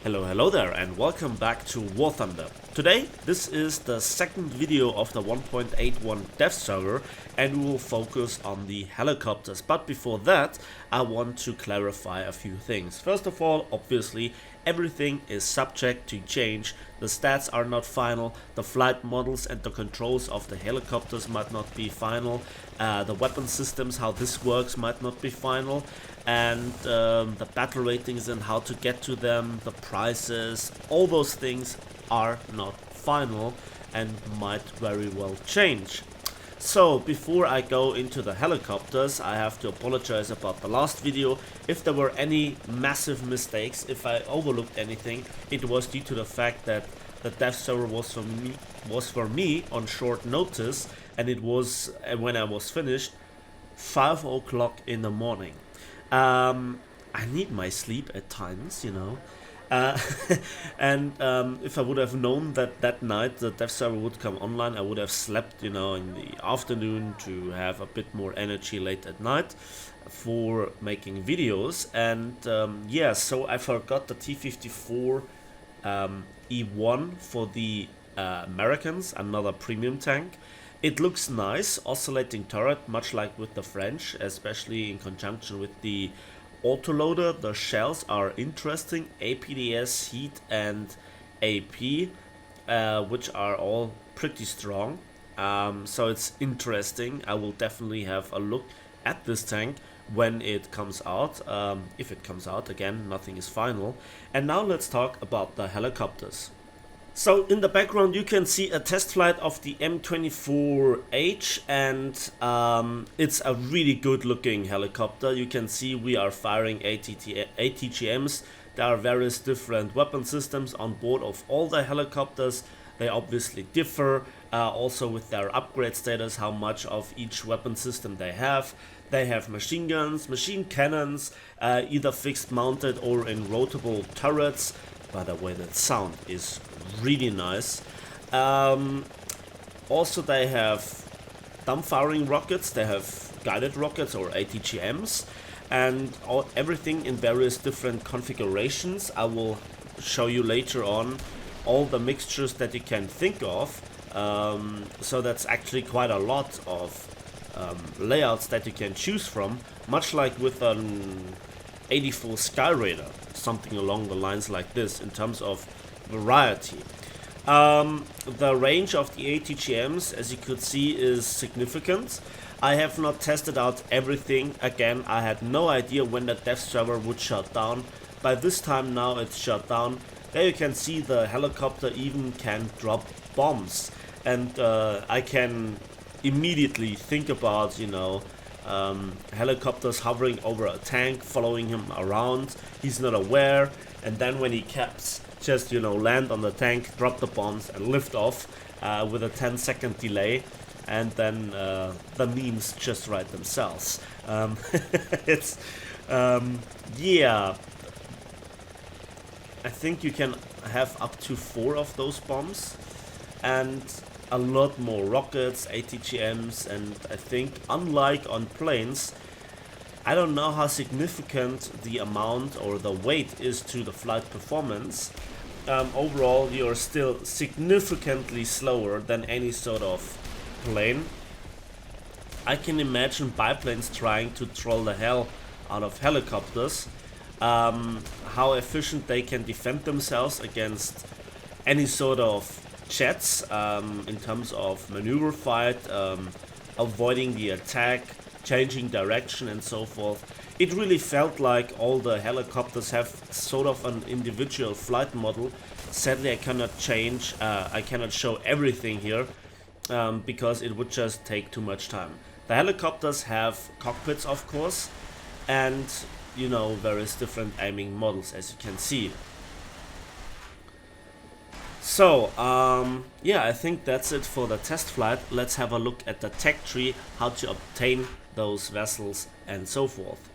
Hello there and welcome back to War Thunder. Today, this is the second video of the 1.81 dev server and we will focus on the helicopters. But before that, I want to clarify a few things. First of all, obviously, everything is subject to change. The stats are not final, the flight models and the controls of the helicopters might not be final, the weapon systems, how this works might not be final, and the battle ratings and how to get to them, the prices, all those things are not final and might very well change. So before I go into the helicopters, I have to apologize about the last video. If there were any massive mistakes, if I overlooked anything, it was due to the fact that the dev server was for me on short notice, and it was when I was finished 5 o'clock in the morning. I need my sleep at times, you know. And if I would have known that that night the dev server would come online, I would have slept, you know, in the afternoon to have a bit more energy late at night for making videos. And yeah, so I forgot the T-54 E1 for the Americans, another premium tank. It looks nice, oscillating turret, much like with the French, especially in conjunction with the autoloader. The shells are interesting, APDS, heat and AP, which are all pretty strong. So it's interesting. I will definitely have a look at this tank when it comes out. If it comes out, again, nothing is final. And now let's talk about the helicopters. So in the background you can see a test flight of the M24H, and it's a really good looking helicopter. You can see we are firing ATGMs. There are various different weapon systems on board of all the helicopters. They obviously differ also with their upgrade status, how much of each weapon system they have. They have machine guns, machine cannons, either fixed mounted or in rotable turrets. By the way, that sound is really nice. Also, they have dumb-firing rockets, they have guided rockets or ATGMs, and everything in various different configurations. I will show you later on all the mixtures that you can think of. So that's actually quite a lot of layouts that you can choose from, much like with an 84 Sky Raider, something along the lines like this in terms of variety. The range of the ATGMs, as you could see, is significant. I have not tested out everything. Again, I had no idea when the dev server would shut down. By this time now it's shut down. There you can see the helicopter even can drop bombs, and I can immediately think about, you know, helicopters hovering over a tank, following him around. He's not aware, and then when he caps, just, you know, land on the tank, drop the bombs and lift off with a 10-second delay, and then the memes just write themselves. It's yeah, I think you can have up to 4 of those bombs and a lot more rockets, ATGMs, and I think, unlike on planes, I don't know how significant the amount or the weight is to the flight performance. Overall, you're still significantly slower than any sort of plane. I can imagine biplanes trying to troll the hell out of helicopters. How efficient they can defend themselves against any sort of jets, in terms of maneuver fight, avoiding the attack, changing direction and so forth. It really felt like all the helicopters have sort of an individual flight model. Sadly, I cannot show everything here, because it would just take too much time. The helicopters have cockpits, of course, and, you know, various different aiming models, as you can see. So, yeah, I think that's it for the test flight. Let's have a look at the tech tree, how to obtain those vessels and so forth.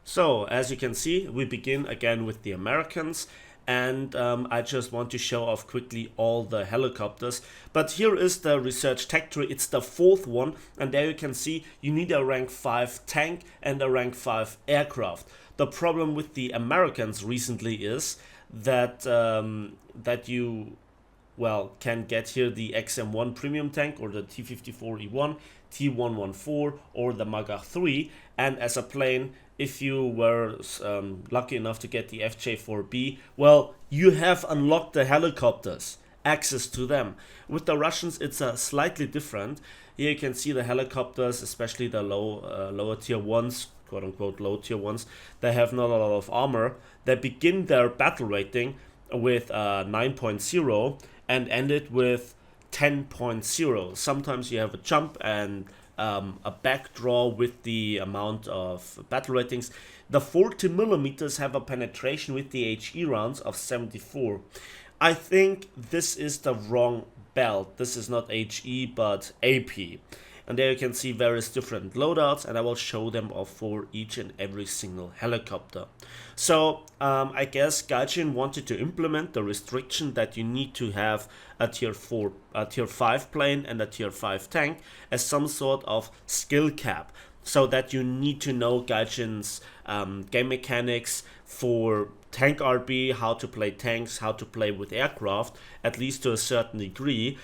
So, as you can see, we begin again with the Americans, and I just want to show off quickly all the helicopters. But here is the research tech tree. It's the 4th one, and there you can see you need a rank 5 tank and a rank 5 aircraft. The problem with the Americans recently is that you can get here the XM1 premium tank or the T-54E1, T-114 or the Magach 3, and as a plane, if you were lucky enough to get the FJ-4B, well, you have unlocked the helicopters, access to them. With the Russians, it's slightly different. Here you can see the helicopters, especially the lower tier ones, quote unquote low tier ones. They have not a lot of armor. They begin their battle rating with 9.0 and end it with 10.0. Sometimes you have a jump and a backdraw with the amount of battle ratings. The 40 millimeters have a penetration with the HE rounds of 74. I think this is the wrong belt. This is not HE but AP. And there you can see various different loadouts, and I will show them off for each and every single helicopter. So I guess Gaijin wanted to implement the restriction that you need to have a tier 5 plane and a tier 5 tank as some sort of skill cap, so that you need to know Gaijin's game mechanics for tank RB, how to play tanks, how to play with aircraft, at least to a certain degree,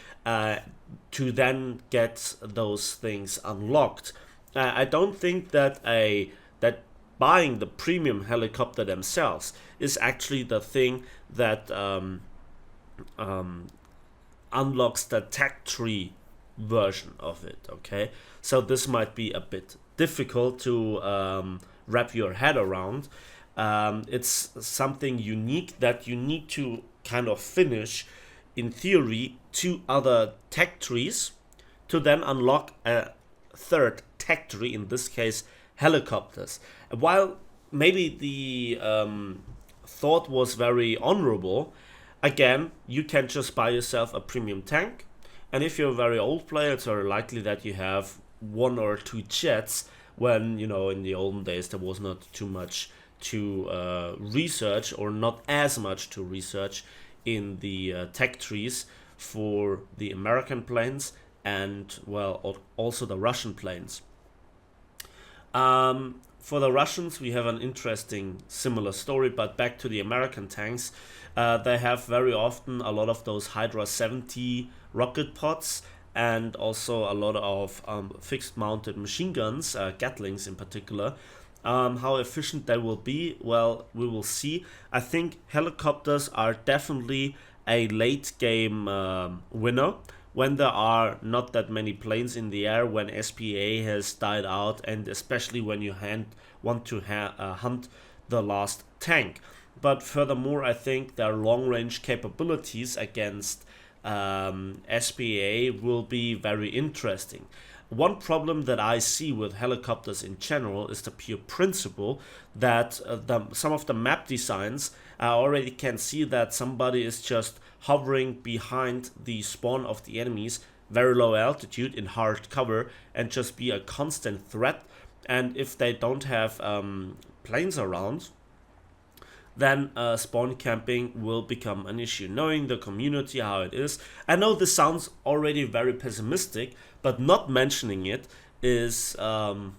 to then get those things unlocked. I don't think that that buying the premium helicopter themselves is actually the thing that unlocks the tech tree version of it. Okay, so this might be a bit difficult to wrap your head around. It's something unique that you need to kind of finish, in theory, 2 other tech trees to then unlock a third tech tree, in this case helicopters. While maybe the thought was very honorable, again, you can just buy yourself a premium tank, and if you're a very old player, it's very likely that you have 1 or 2 jets, when, in the olden days there was not too much to research, or not as much to research in the tech trees for the American planes and, well, also the Russian planes. For the Russians, we have an interesting similar story, but back to the American tanks. They have very often a lot of those Hydra 70 rocket pods, and also a lot of fixed mounted machine guns, Gatlings in particular. How efficient they will be, well, we will see. I think helicopters are definitely a late game winner when there are not that many planes in the air, when SPA has died out, and especially when you want to hunt the last tank. But furthermore, I think their long-range capabilities against SPA will be very interesting. One problem that I see with helicopters in general is the pure principle that some of the map designs, I already can see that somebody is just hovering behind the spawn of the enemies, very low altitude in hard cover, and just be a constant threat. And if they don't have planes around, then spawn camping will become an issue. Knowing the community, how it is, I know this sounds already very pessimistic, but not mentioning it is... I'm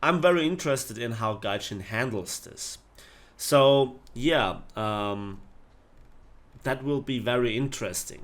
very interested in how Gaijin handles this. So yeah, that will be very interesting.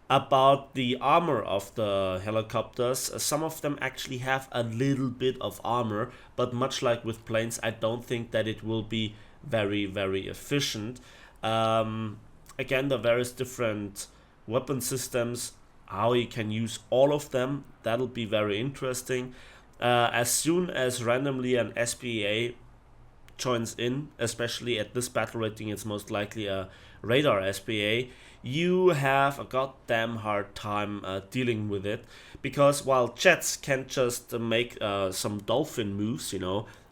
About the armor of the helicopters, some of them actually have a little bit of armor, but much like with planes, I don't think that it will be very, very efficient. Again, the various different weapon systems, how you can use all of them, that'll be very interesting. As soon as randomly an SPA joins in, especially at this battle rating, it's most likely a radar SPA, you have a goddamn hard time dealing with it, because while jets can just make some dolphin moves,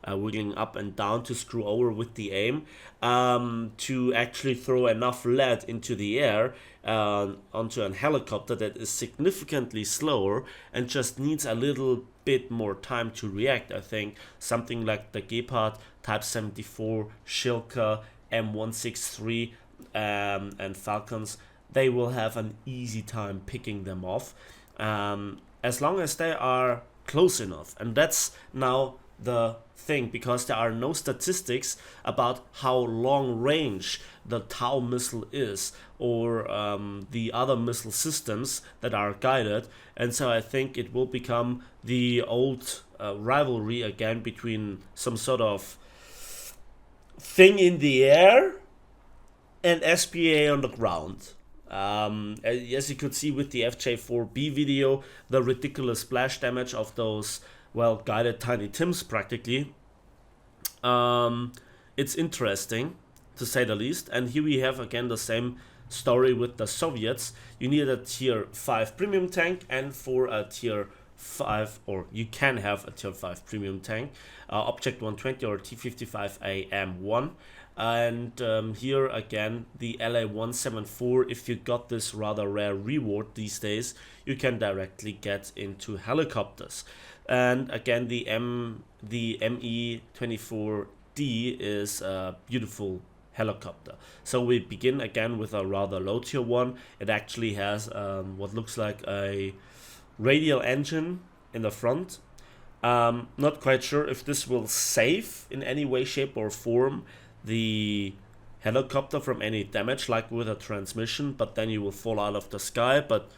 wiggling up and down to screw over with the aim, to actually throw enough lead into the air onto a helicopter that is significantly slower and just needs a little bit more time to react. I think something like the Gepard Type 74, Shilka, M163 and Falcons, they will have an easy time picking them off, as long as they are close enough. And that's now the thing, because there are no statistics about how long range the Tau missile is, or the other missile systems that are guided. And so I think it will become the old rivalry again between some sort of thing in the air and SPA on the ground. As you could see with the FJ4B video, the ridiculous splash damage of those, well, guided Tiny Tims practically. It's interesting, to say the least. And here we have again the same story with the Soviets. You need a tier 5 premium tank, and for a tier 5, or you can have a tier 5 premium tank, Object 120 or T55AM1. And here again, the LA-174, if you got this rather rare reward these days, you can directly get into helicopters. And again, the ME-24D is a beautiful helicopter. So we begin again with a rather low tier 1. It actually has what looks like a radial engine in the front. Not quite sure if this will save in any way, shape or form the helicopter from any damage, like with a transmission, but then you will fall out of the sky. But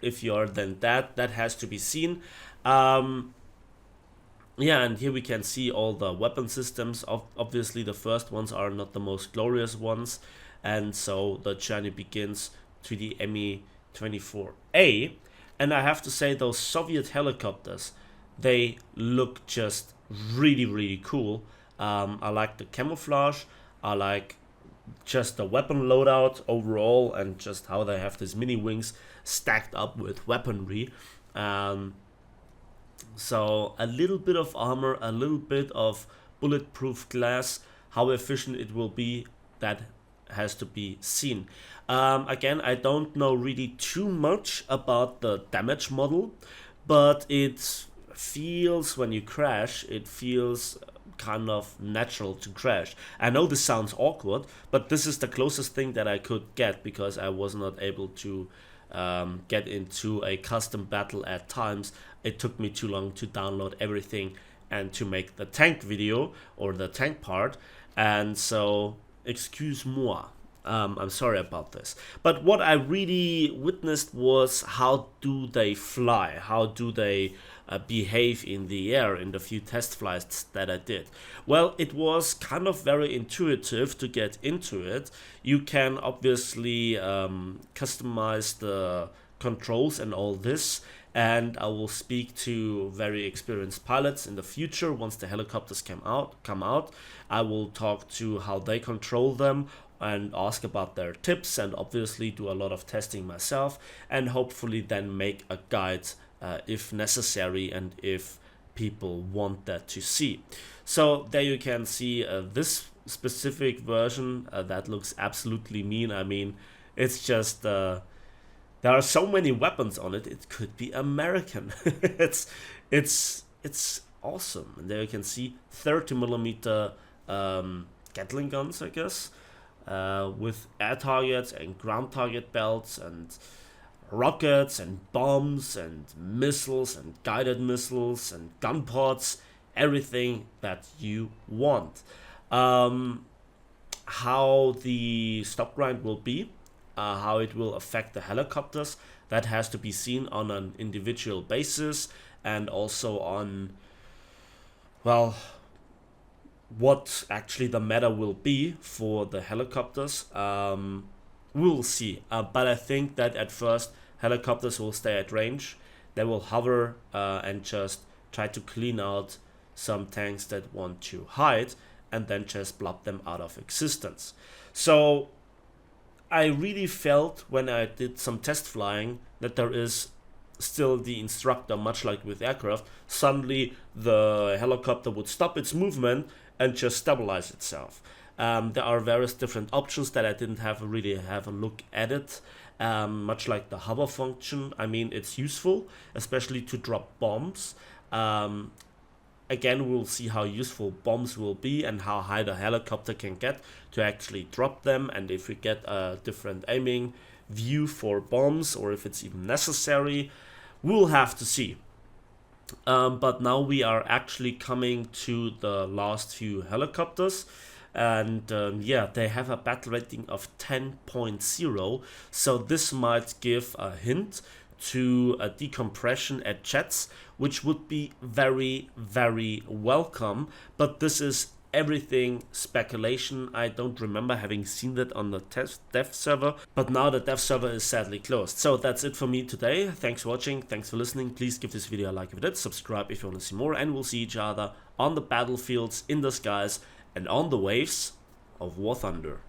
if you are then that has to be seen. Yeah, and here we can see all the weapon systems. Obviously the first ones are not the most glorious ones, and so the journey begins to the ME-24A. And I have to say, those Soviet helicopters, they look just really cool. I like the camouflage, I like just the weapon loadout overall, and just how they have these mini wings stacked up with weaponry. So a little bit of armor, a little bit of bulletproof glass. How efficient it will be, that has to be seen. Again, I don't know really too much about the damage model, but it feels, when you crash, it feels kind of natural to crash. I know this sounds awkward, but this is the closest thing that I could get, because I was not able to get into a custom battle at times. It took me too long to download everything and to make the tank video, or the tank part, and so excuse-moi. I'm sorry about this. But what I really witnessed was, how do they fly? How do they behave in the air in the few test flights that I did? Well, it was kind of very intuitive to get into it. You can obviously customize the controls and all this, and I will speak to very experienced pilots in the future once the helicopters come out. I will talk to how they control them and ask about their tips, and obviously do a lot of testing myself, and hopefully then make a guide if necessary and if people want that to see. So there you can see this specific version that looks absolutely mean. I mean, it's just there are so many weapons on it. It could be American. it's awesome. And there you can see 30mm Gatling guns, I guess, with air targets and ground target belts and rockets and bombs and missiles and guided missiles and gun pods, everything that you want. How the stop grind will be, how it will affect the helicopters, that has to be seen on an individual basis, and also on, well, what actually the meta will be for the helicopters. We'll see, but I think that at first helicopters will stay at range. They will hover and just try to clean out some tanks that want to hide, and then just blob them out of existence. So I really felt, when I did some test flying, that there is still the instructor, much like with aircraft. Suddenly the helicopter would stop its movement and just stabilize itself. There are various different options that I didn't really have a look at it. Much like the hover function, I mean, it's useful, especially to drop bombs. Again, we'll see how useful bombs will be and how high the helicopter can get to actually drop them, and if we get a different aiming view for bombs, or if it's even necessary, we'll have to see. But now we are actually coming to the last few helicopters. And yeah, they have a battle rating of 10.0, so this might give a hint to a decompression at jets, which would be very, very welcome. But this is everything speculation. I don't remember having seen that on the dev server, but now the dev server is sadly closed. So that's it for me today. Thanks for watching, thanks for listening. Please give this video a like if you did, subscribe if you want to see more, and we'll see each other on the battlefields, in the skies, and on the waves of War Thunder.